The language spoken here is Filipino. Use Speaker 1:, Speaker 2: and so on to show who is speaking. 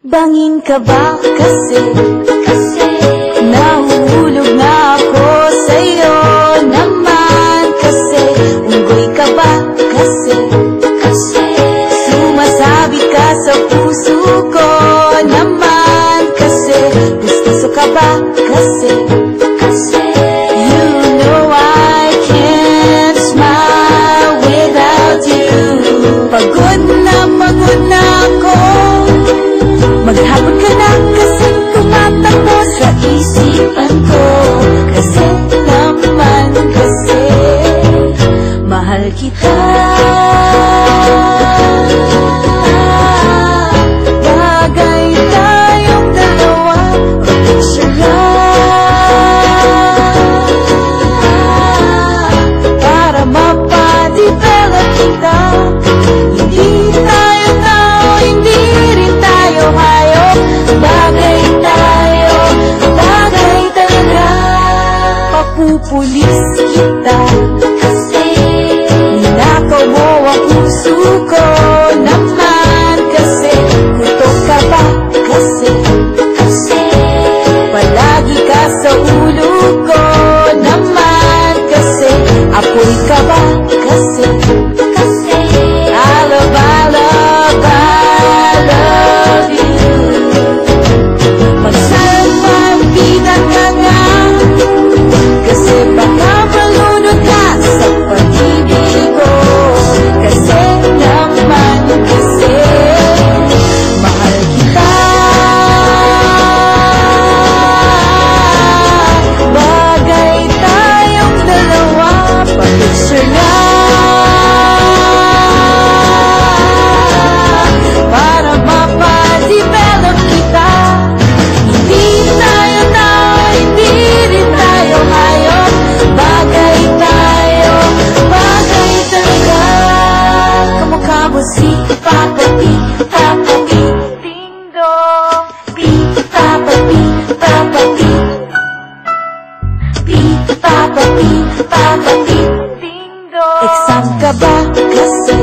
Speaker 1: Bangin ka ba kasi nahuhulog na ako sa'yo naman kasi unggoy ka ba kasi sumasabi ka sa puso ko naman kasi gusto ka ba kasi you know I can't smile without you. Pagod na ako, maghapon ka na kasi tumatakbo sa isipan ko. Kasi naman kasi mahal kita. Bagay tayong dalawa, picture para mapadevelop kita. Hindi tayo tao, hindi rin tayo hayop. Bagay tayo, bagay talaga. Papupulis kita kasi ninakaw mo ang puso ko naman kasi kutok ka ba kasi palagi ka sa ulo ko naman kasi apoy ka ba kasi I love you. Magsalpagpita ka nga kasi baka malunod ka sa pag-ibig ko. Kasi naman kasi mahal kita. Bagay tayong dalawa, pa-picture na para mapadevelop kita. Hindi tayo tao, hindi rin tayo hayop. Bagay tayo, bagay talaga. Kamukha mo si Papa P, Ding Dong. P, Papa P, Papa P, Ding Dong. Exam ka ba kasi